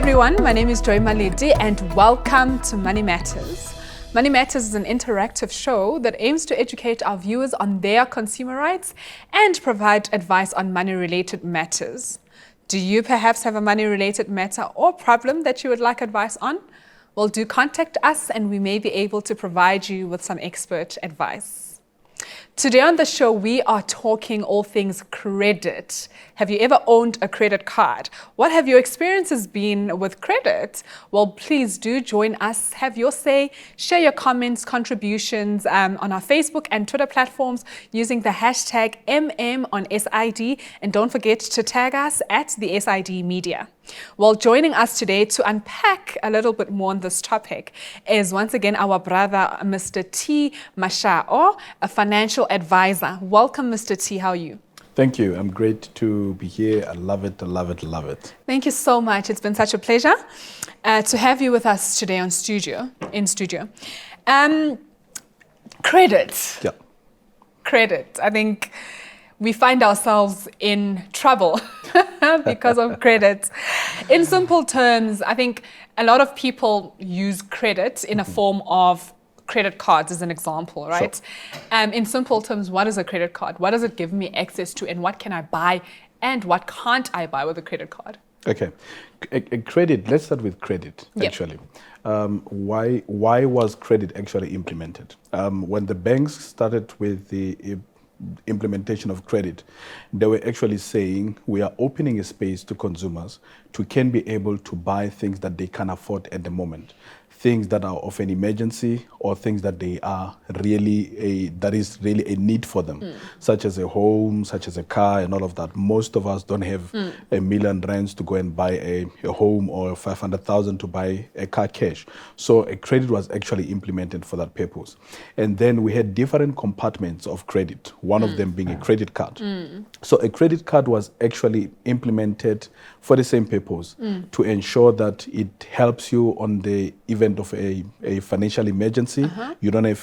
everyone, my name is Malete and welcome to Money Matters. Money Matters is an interactive show that aims to educate our viewers on their consumer rights and provide advice on money-related matters. Do you perhaps have a money-related matter or problem that you would like advice on? Well, do contact us and we may be able to provide you with some expert advice. Today on the show, we are talking all things credit. Have you ever owned a credit card? What have your experiences been with credit? Well, please do join us, have your say, share your comments, contributions on our Facebook and Twitter platforms using the hashtag #MMOnSID, and don't forget to tag us at the SID Media. Well, joining us today to unpack a little bit more on this topic is once again our brother, Mr. T. Mashao, a financial advisor. Welcome, Mr. T. How are you? Thank you. I'm great to be here. I love it, I love it, love it. Thank you so much. It's been such a pleasure to have you with us today in studio. Credit. Yeah. Credit. I think we find ourselves in trouble because of credit. In simple terms, I think a lot of people use credit in a form of credit cards as an example, right? Sure. In simple terms, what is a credit card? What does it give me access to, and what can I buy and what can't I buy with a credit card? Okay. A credit, let's start with credit, actually. Why was credit actually implemented? When the banks started with the implementation of credit, they were actually saying we are opening a space to consumers to can be able to buy things that they can afford at the moment, things that are of an emergency or things that they are really that is really a need for them, such as a home, such as a car and all of that. Most of us don't have R1 million to go and buy a home or 500,000 to buy a car cash. So a credit was actually implemented for that purpose. And then we had different compartments of credit, one of them being a credit card. So a credit card was actually implemented for the same purpose, to ensure that it helps you on the event of a financial emergency. You don't have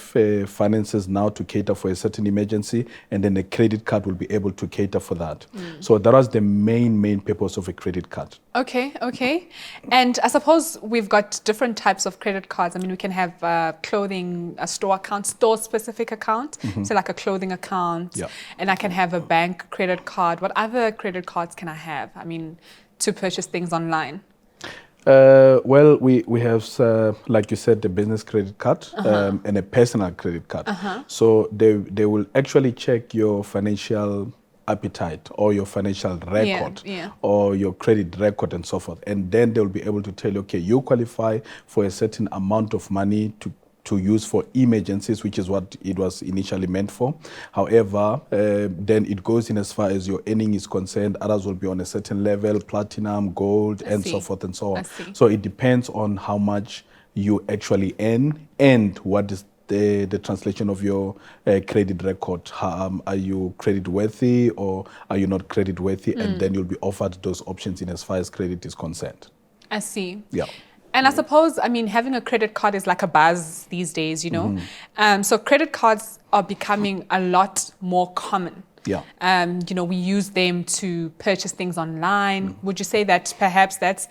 finances now to cater for a certain emergency, and then a credit card will be able to cater for that. So that was the main purpose of a credit card. Okay. And I suppose we've got different types of credit cards. I mean, we can have clothing, a store account, store-specific account, so like a clothing account, and I can have a bank credit card. What other credit cards can I have? I mean, to purchase things online? Well, we have, like you said, the business credit card and a personal credit card. So they will actually check your financial appetite or your financial record or your credit record and so forth. And then they'll be able to tell you, okay, you qualify for a certain amount of money to use for emergencies, which is what it was initially meant for. However, then it goes in as far as your earning is concerned. Others will be on a certain level, platinum, gold, and so forth and so on. So it depends on how much you actually earn and what is the translation of your credit record. Are you credit worthy or are you not credit worthy? And then you'll be offered those options in as far as credit is concerned. I see. Yeah. And I suppose, I mean, having a credit card is like a buzz these days, you know. So credit cards are becoming a lot more common. Yeah. You know, we use them to purchase things online. Would you say that perhaps that's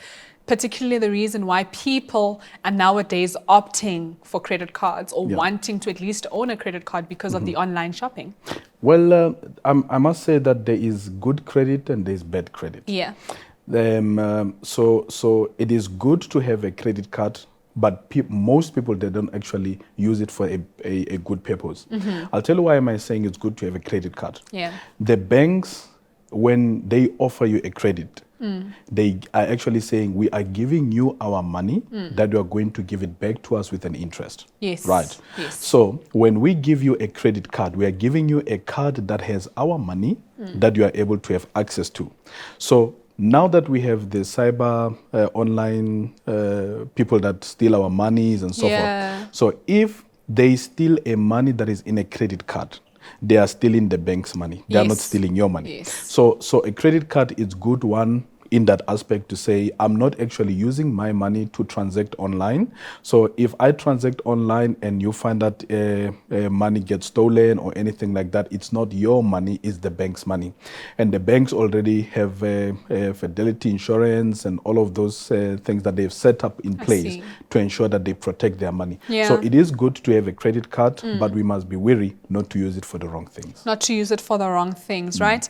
particularly the reason why people are nowadays opting for credit cards or wanting to at least own a credit card because of the online shopping? Well, I must say that there is good credit and there is bad credit. Yeah. So it is good to have a credit card, but most people, they don't actually use it for a good purpose. I'll tell you why am I saying it's good to have a credit card. Yeah. The banks, when they offer you a credit, they are actually saying we are giving you our money that you are going to give it back to us with an interest. Yes. Right. Yes. So when we give you a credit card, we are giving you a card that has our money that you are able to have access to. So now that we have the cyber online people that steal our monies and so forth. So if they steal a money that is in a credit card, they are stealing the bank's money. They are not stealing your money. So a credit card is good one in that aspect to say, I'm not actually using my money to transact online. So if I transact online and you find that money gets stolen or anything like that, it's not your money, it's the bank's money. And the banks already have fidelity insurance and all of those things that they've set up in place to ensure that they protect their money. Yeah. So it is good to have a credit card, but we must be wary not to use it for the wrong things. Not to use it for the wrong things, right?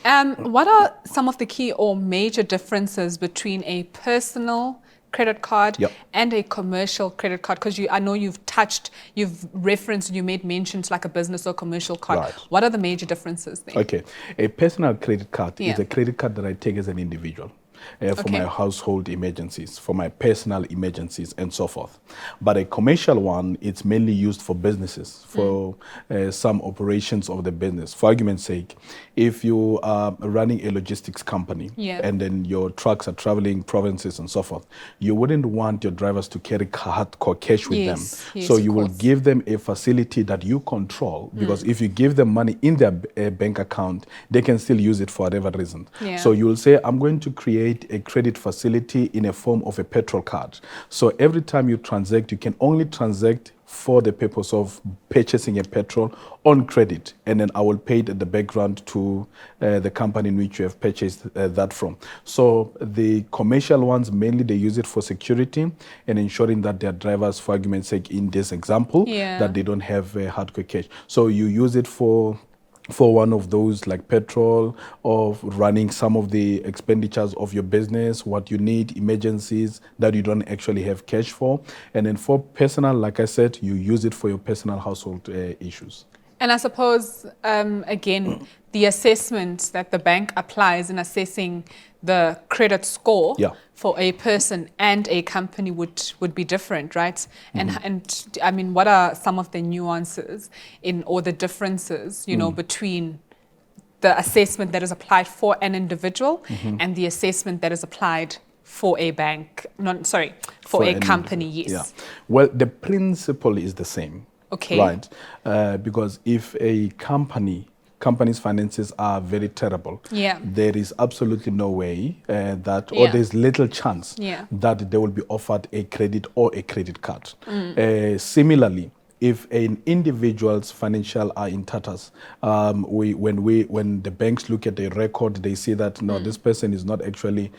What are some of the key or major differences between a personal credit card and a commercial credit card? Because I know you've referenced, you made mention to like a business or commercial card. Right. What are the major differences there? Okay, a personal credit card is a credit card that I take as an individual. For my household emergencies, for my personal emergencies, and so forth. But a commercial one, it's mainly used for businesses, for some operations of the business. For argument's sake, if you are running a logistics company and then your trucks are traveling provinces and so forth, you wouldn't want your drivers to carry hardcore cash with them. So you will give them a facility that you control, because if you give them money in their bank account, they can still use it for whatever reason. So you will say, I'm going to create a credit facility in a form of a petrol card. So every time you transact, you can only transact for the purpose of purchasing a petrol on credit, and then I will pay it at the background to the company in which you have purchased that from. So the commercial ones, mainly they use it for security and ensuring that their drivers, for argument's sake, in this example, that they don't have hardcore cash. So you use it for one of those, like petrol, or running some of the expenditures of your business, what you need, emergencies that you don't actually have cash for. And then for personal, like I said, you use it for your personal household issues. And I suppose, again, the assessment that the bank applies in assessing the credit score for a person and a company would be different, right? And I mean, what are some of the nuances or the differences, you know, between the assessment that is applied for an individual and the assessment that is applied for a bank, for a company, yes. Well, the principle is the same. Okay. Right. Because if a company's finances are very terrible, there is absolutely no way or there's little chance that they will be offered a credit or a credit card. Similarly, if an individual's financial are in tatters, when the banks look at the record, they see that no, this person is not actually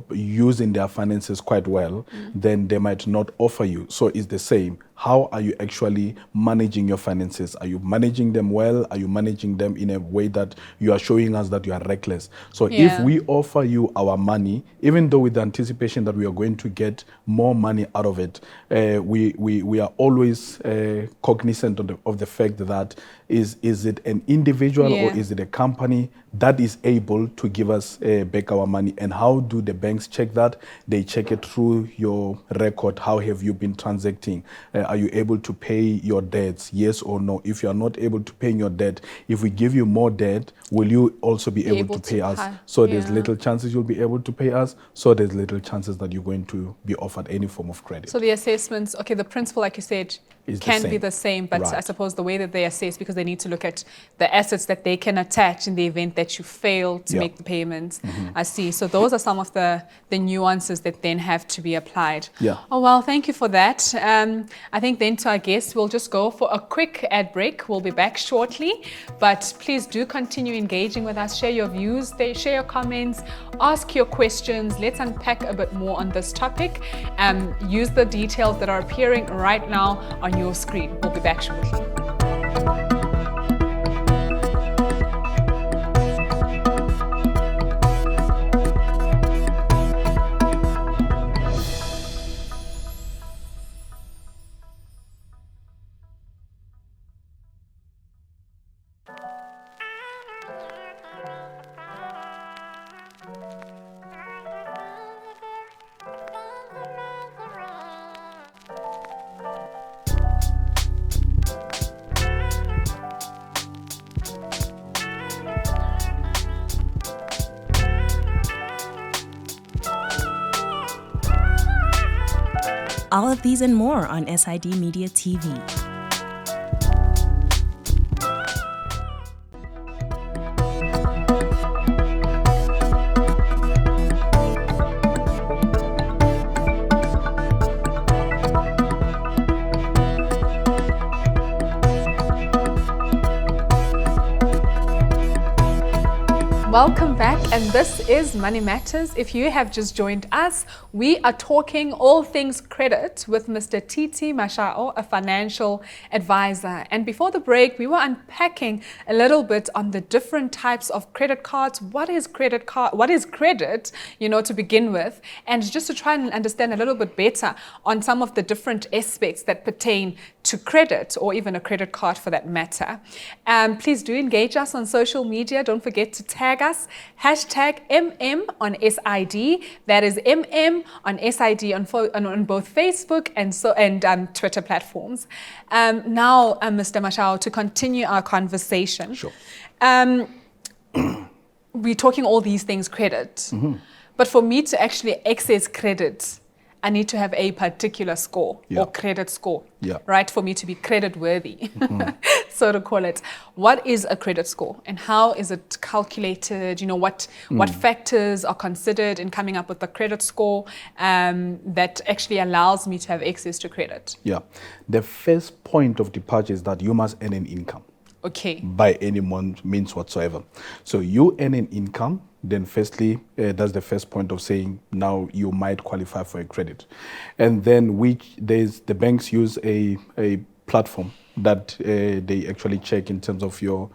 using their finances quite well, then they might not offer you. So it's the same. How are you actually managing your finances? Are you managing them well? Are you managing them in a way that you are showing us that you are reckless? So if we offer you our money, even though with the anticipation that we are going to get more money out of it, we are always cognizant of the fact that is it an individual or is it a company that is able to give us back our money? And how do the banks check that? They check it through your record. How have you been transacting? Are you able to pay your debts? Yes or no? If you are not able to pay your debt, if we give you more debt, will you also be able to pay us? So there's little chances you'll be able to pay us. So there's little chances that you're going to be offered any form of credit. So the assessments, the principle, like you said, can be the same, but I suppose the way that they assess, because they need to look at the assets that they can attach in the event that you fail to make the payments. I see. So those are some of the nuances that then have to be applied. Oh, well, thank you for that. I think then to our guests, we'll just go for a quick ad break. We'll be back shortly, but please do continue engaging with us. Share your views, share your comments, ask your questions. Let's unpack a bit more on this topic. Use the details that are appearing right now on your screen. We'll be back shortly. All of these and more on SID Media TV. Welcome back, and this is Money Matters. If you have just joined us, we are talking all things credit with Mr. Titi Mashao, a financial advisor. And before the break, we were unpacking a little bit on the different types of credit cards. What is credit card? What is credit, to begin with? And just to try and understand a little bit better on some of the different aspects that pertain to credit, or even a credit card for that matter. Please do engage us on social media. Don't forget to tag us, hashtag MM on SID. That is MM on SID on both Facebook and Twitter platforms. Now, Mr. Mashao, to continue our conversation. Sure. We're talking all these things credit, but for me to actually access credit, I need to have a particular score or credit score, right, for me to be credit worthy, so to call it. What is a credit score and how is it calculated? What factors are considered in coming up with the credit score that actually allows me to have access to credit? Yeah. The first point of departure is that you must earn an income. Okay. By any means whatsoever. So you earn an income, then firstly, that's the first point of saying now you might qualify for a credit. And then the banks use a platform that they actually check in terms of your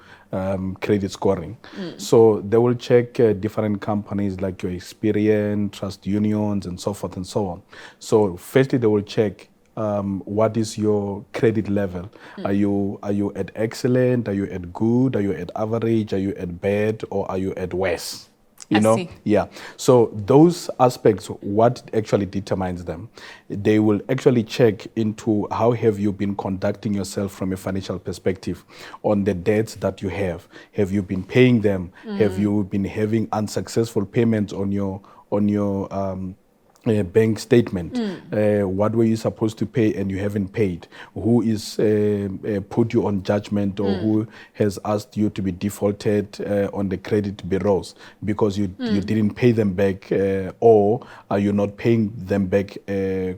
credit scoring. So they will check different companies like your Experian, Trust Unions, and so forth and so on. So firstly, they will check what is your credit level? Are you at excellent? Are you at good? Are you at average? Are you at bad? Or are you at worse? I see. Yeah. So those aspects, what actually determines them, they will actually check into how have you been conducting yourself from a financial perspective on the debts that you have. Have you been paying them? Have you been having unsuccessful payments on your bank statement? What were you supposed to pay and you haven't paid? Who is put you on judgment, or who has asked you to be defaulted on the credit bureaus because you didn't pay them back, or are you not paying them back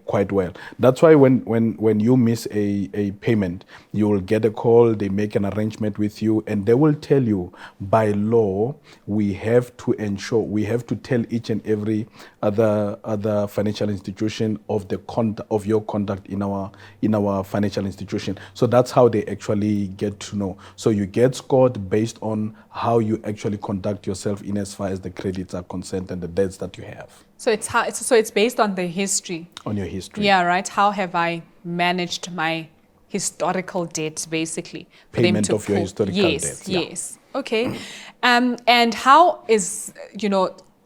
quite well? That's why when you miss a payment, you will get a call, they make an arrangement with you, and they will tell you by law we have to tell each and every other financial institution of your conduct in our financial institution. So that's how they actually get to know. So you get scored based on how you actually conduct yourself in as far as the credits are concerned and the debts that you have. So it's based on the history. On your history. Yeah, right. How have I managed my historical debt, basically? For Payment them to of your historical debt. Yes. Okay. And how is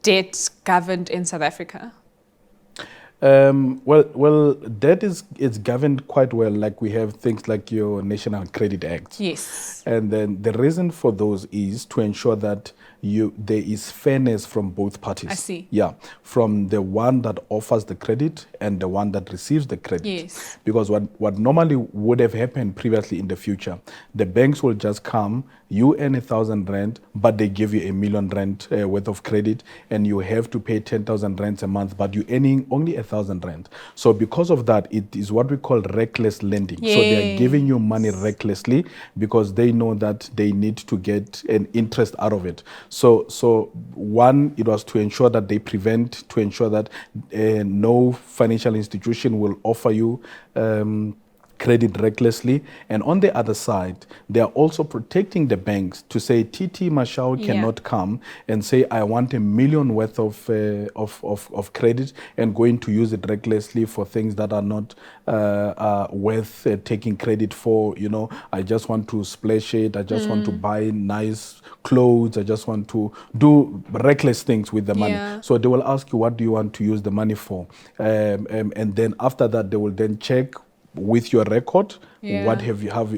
debt governed in South Africa? Well, debt is governed quite well. Like we have things like your National Credit Act. Yes. And then the reason for those is to ensure that there is fairness from both parties. I see. Yeah, from the one that offers the credit and the one that receives the credit. Yes. Because what normally would have happened previously in the future, the banks will just come, you earn 1,000 rand, but they give you 1,000,000 rand worth of credit, and you have to pay 10,000 rands a month, but you're earning only 1,000 rand. So because of that, it is what we call reckless lending. Yes. So they are giving you money recklessly because they know that they need to get an interest out of it. So one, it was to ensure that to ensure that no financial institution will offer you credit recklessly. And on the other side, they are also protecting the banks to say TT Mashao cannot come and say, I want 1 million worth of credit and going to use it recklessly for things that are not worth taking credit for. I just want to splash it. I just want to buy nice clothes. I just want to do reckless things with the money. Yeah. So they will ask you, what do you want to use the money for? And then after that, they will then check with your record, what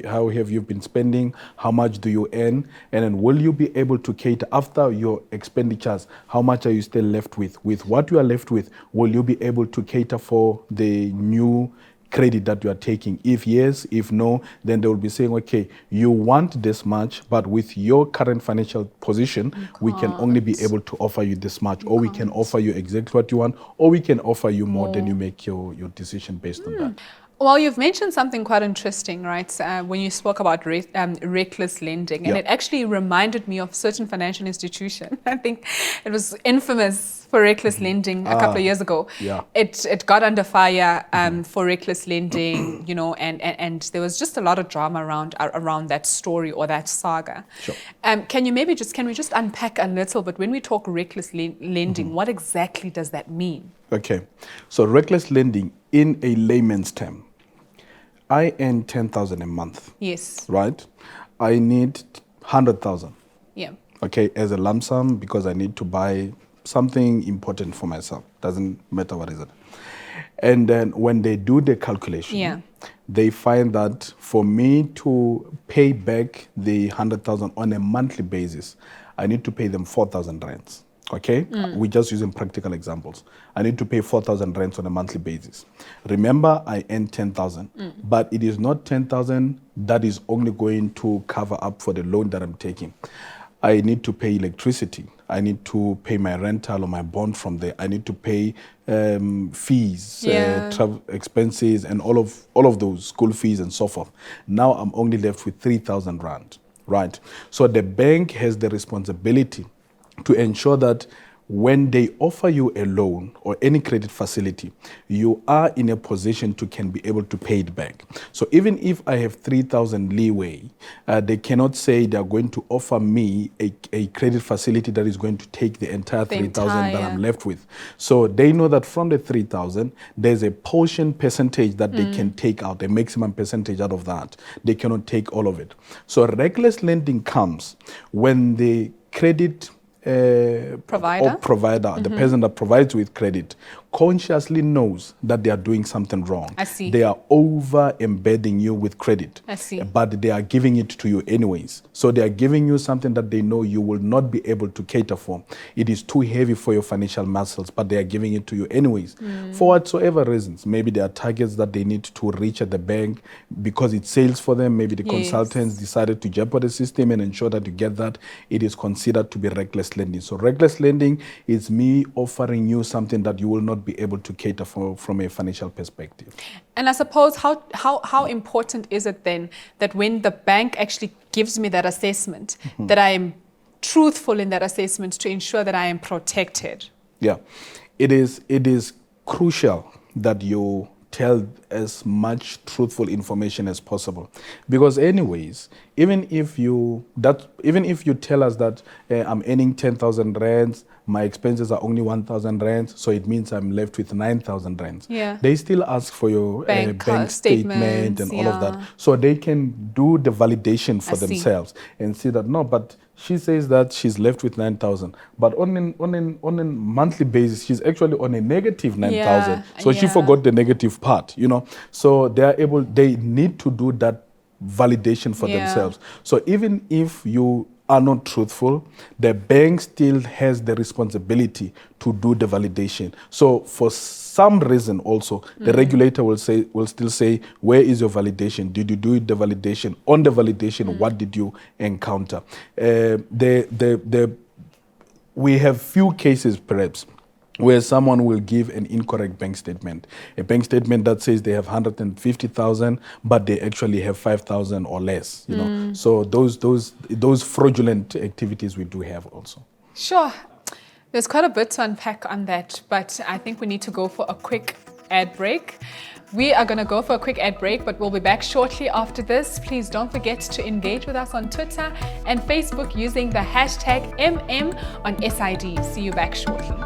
how have you been spending, how much do you earn, and then will you be able to cater after your expenditures? How much are you still left with what you are left with? Will you be able to cater for the new credit that you are taking? If yes, if no, then they will be saying, okay, you want this much, but with your current financial position, we can only be able to offer you this much, or we can offer you exactly what you want, or we can offer you more. Then you make your decision based on that. Well, you've mentioned something quite interesting, right? When you spoke about reckless lending, and Yeah. it actually reminded me of certain financial institution. I think it was infamous for reckless lending a couple of years ago. Yeah. It got under fire for reckless lending, you know, and there was just a lot of drama around that story or that saga. Sure. Can we just unpack a little bit when we talk reckless lending? What exactly does that mean? Okay. So reckless lending in a layman's term. I earn 10,000 a month. Yes. Right? I need 100,000. Yeah. Okay, as a lump sum because I need to buy something important for myself. Doesn't matter what is it. And then when they do the calculation, Yeah. they find that for me to pay back the 100,000 on a monthly basis, I need to pay them 4,000 rands. Okay, we're just using practical examples. I need to pay 4,000 rands on a monthly basis. Remember, I earn 10,000, but it is not 10,000 that is only going to cover up for the loan that I'm taking. I need to pay electricity. I need to pay my rental or my bond from there. I need to pay fees, travel expenses, and all of those school fees and so forth. Now I'm only left with 3,000 rand, right? So the bank has the responsibility to ensure that when they offer you a loan or any credit facility, you are in a position to can be able to pay it back. So even if I have 3,000 leeway, they cannot say they are going to offer me a credit facility that is going to take the entire 3,000 that I'm left with. So they know that from the 3,000, there's a portion percentage that they can take out, a maximum percentage out of that. They cannot take all of it. So reckless lending comes when the credit provider, the person that provides with credit consciously knows that they are doing something wrong. I see. They are over embedding you with credit. I see. But they are giving it to you anyways. So they are giving you something that they know you will not be able to cater for. It is too heavy for your financial muscles, but they are giving it to you anyways. For whatsoever reasons. Maybe there are targets that they need to reach at the bank because it sells for them. Maybe the consultants decided to jeopardize the system and ensure that you get that. It is considered to be reckless lending. So reckless lending is me offering you something that you will not be able to cater for from a financial perspective. And I suppose how important is it then that when the bank actually gives me that assessment, that I am truthful in that assessment to ensure that I am protected? Yeah, it is crucial that you tell as much truthful information as possible, because anyways, even if you tell us that I'm earning 10,000 rands, my expenses are only 1,000 rands, so it means I'm left with 9,000 rands. Yeah. They still ask for your bank statement and all of that, so they can do the validation for themselves and see that no, but she says that she's left with 9,000, but on a monthly basis, she's actually on a negative 9,000. So she forgot the negative part, you know. So they need to do that validation for themselves. So even if you are not truthful, the bank still has the responsibility to do the validation. So for some reason also, the regulator will still say, where is your validation? Did you do the validation? On the validation, what did you encounter? We have few cases perhaps where someone will give an incorrect bank statement, a bank statement that says they have 150,000, but they actually have 5,000 or less. You know, so those fraudulent activities we do have also. Sure, there's quite a bit to unpack on that, but I think we need to go for a quick ad break. We are going to go for a quick ad break, but we'll be back shortly after this. Please don't forget to engage with us on Twitter and Facebook using the hashtag MM on SID. See you back shortly.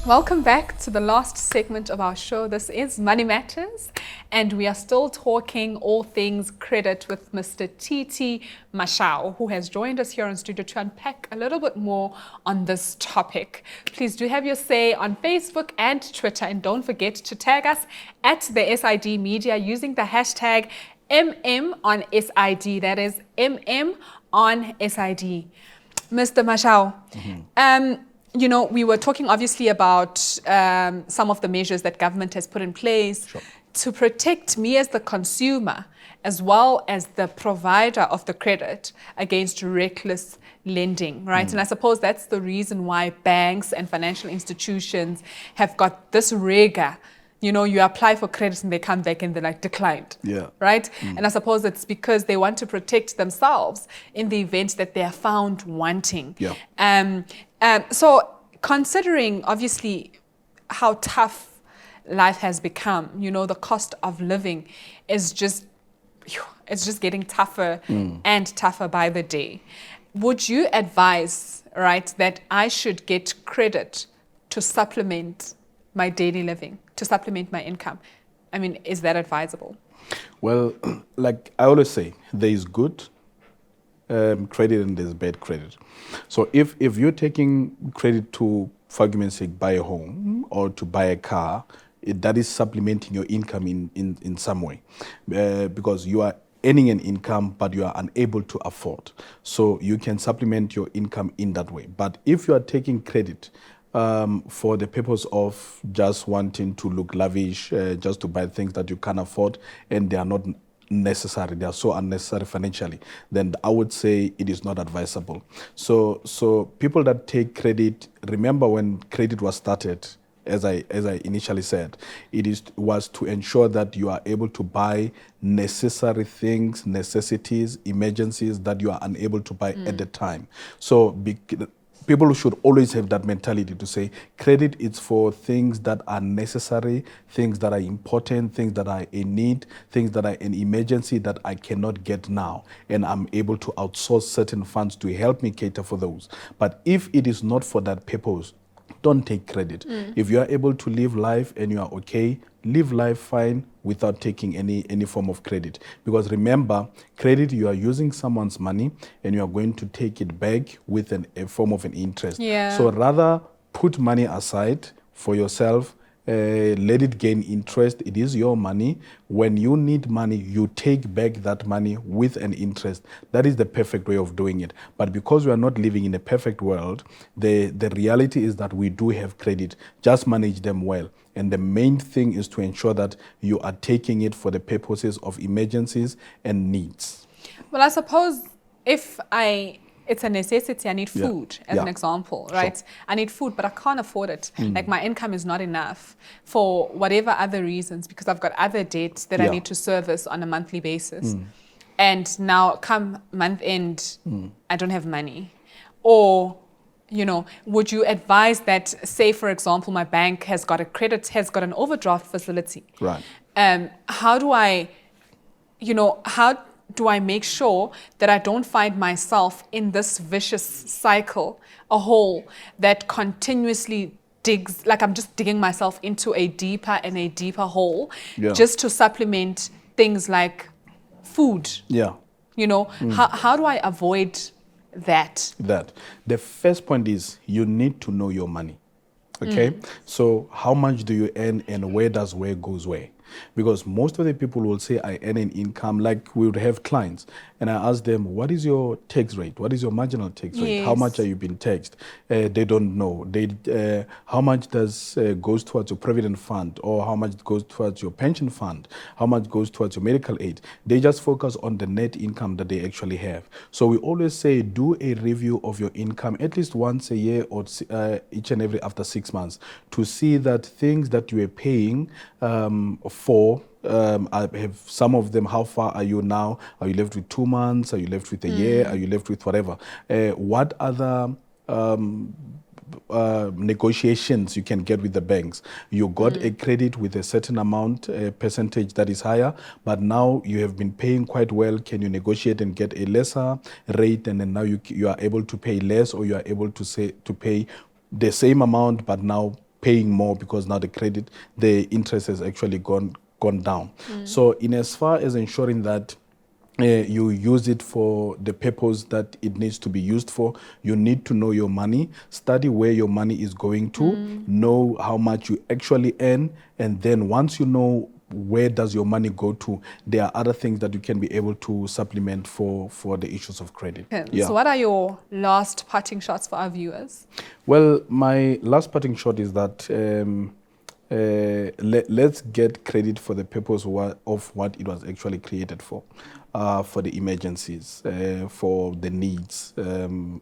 Welcome back to the last segment of our show. This is Money Matters, and we are still talking all things credit with Mr. Titi Mashao, who has joined us here in studio to unpack a little bit more on this topic. Please do have your say on Facebook and Twitter, and don't forget to tag us at the SID Media using the hashtag MM on SID. That is MM on SID. Mr. Mashao, you know, we were talking obviously about some of the measures that government has put in place to protect me as the consumer as well as the provider of the credit against reckless lending, right? And I suppose that's the reason why banks and financial institutions have got this rigor. You know, you apply for credit and they come back and they're like declined, right? And I suppose it's because they want to protect themselves in the event that they are found wanting. So considering obviously how tough life has become, you know, the cost of living is just, it's just getting tougher and tougher by the day. Would you advise, right, that I should get credit to supplement my daily living, to supplement my income? I mean, is that advisable? Well, like I always say, there is good credit and there's bad credit. So if you're taking credit to, for argument's sake, buy a home or to buy a car, that is supplementing your income in some way, because you are earning an income but you are unable to afford. So you can supplement your income in that way. But if you are taking credit for the purpose of just wanting to look lavish, just to buy things that you can't afford and they are not necessary, they are so unnecessary financially, then I would say it is not advisable. So people that take credit, remember when credit was started, as I initially said, was to ensure that you are able to buy necessary things, necessities, emergencies that you are unable to buy at the time. So people should always have that mentality to say credit is for things that are necessary, things that are important, things that are a need, things that are an emergency that I cannot get now, and I'm able to outsource certain funds to help me cater for those. But if it is not for that purpose, don't take credit. If you are able to live life and you are okay, live life fine without taking any form of credit. Because remember, credit, you are using someone's money and you are going to take it back with a form of an interest. So rather put money aside for yourself, let it gain interest. It is your money. When you need money, you take back that money with an interest. That is the perfect way of doing it. But because we are not living in a perfect world, the reality is that we do have credit. Just manage them well. And the main thing is to ensure that you are taking it for the purposes of emergencies and needs. Well, I suppose if it's a necessity, I need food, as an example, right? I need food, but I can't afford it. Like my income is not enough for whatever other reasons, because I've got other debts that I need to service on a monthly basis. And now come month end, I don't have money. Or, you know, would you advise that, say, for example, my bank has got an overdraft facility. Right. How do I make sure that I don't find myself in this vicious cycle, a hole that continuously digs, like I'm just digging myself into a deeper and a deeper hole, just to supplement things like food? You know, how do I avoid that? The first point is you need to know your money. Okay? So how much do you earn and where goes where? Because most of the people will say, I earn an income, like we would have clients, and I ask them, what is your tax rate? What is your marginal tax rate? How much are you being taxed? They don't know. How much goes towards your provident fund, or how much goes towards your pension fund? How much goes towards your medical aid? They just focus on the net income that they actually have. So we always say, do a review of your income at least once a year or each and every after 6 months to see that things that you are paying I have some of them. How far are you now? Are you left with 2 months? Are you left with a year? Are you left with whatever? What other negotiations you can get with the banks? You got a credit with a certain amount, a percentage that is higher, but now you have been paying quite well. Can you negotiate and get a lesser rate, and then now you are able to pay less, or you are able to pay the same amount but now paying more because now the interest has actually gone gone down. So in as far as ensuring that you use it for the purpose that it needs to be used for, you need to know your money, study where your money is going to, know how much you actually earn, and then once you know where does your money go to, there are other things that you can be able to supplement for the issues of credit. Okay. So what are your last parting shots for our viewers? Well, my last parting shot is that let's get credit for the purpose of what it was actually created for the emergencies, for the needs,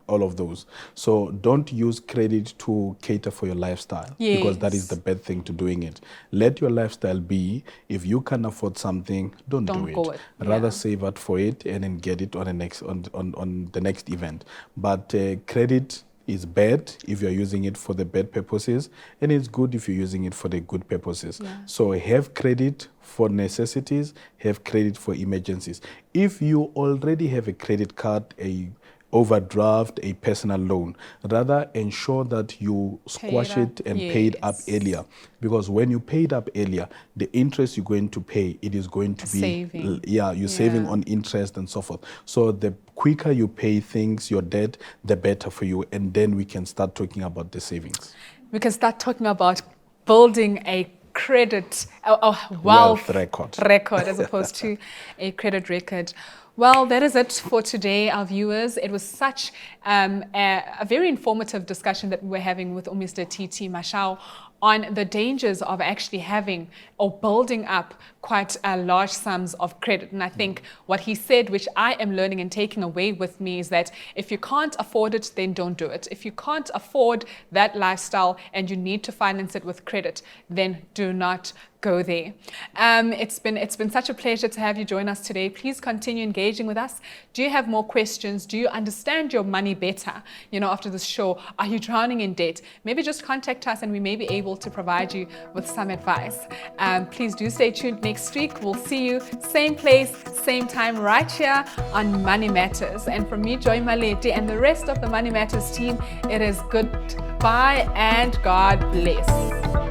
all of those. So don't use credit to cater for your lifestyle, because that is the bad thing to doing it. Let your lifestyle be, if you can afford something, don't do it. Rather save up for it and then get it on the next event. But credit is bad if you're using it for the bad purposes, and it's good if you're using it for the good purposes. So have credit for necessities, have credit for emergencies. If you already have a credit card, a overdraft, a personal loan, rather ensure that you squash it and pay it up earlier, because when you pay it up earlier, the interest you're going to pay, it is going to be saving. You're saving on interest and so forth. So the quicker you pay things, your debt, the better for you, and then we can start talking about the savings. We can start talking about building a credit, a wealth record as opposed to a credit record. Well, that is it for today, our viewers. It was such a very informative discussion that we were having with Mr. T.T. Mashao on the dangers of actually having or building up quite large sums of credit. And I think what he said, which I am learning and taking away with me, is that if you can't afford it, then don't do it. If you can't afford that lifestyle and you need to finance it with credit, then do not go there. It's been such a pleasure to have you join us today. Please continue engaging with us. Do you have more questions? Do you understand your money better? After this show, are you drowning in debt? Maybe just contact us and we may be able to provide you with some advice. Please do stay tuned next week. We'll see you same place, same time, right here on Money Matters. And from me, Joy Malete, and the rest of the Money Matters team, it is goodbye and God bless.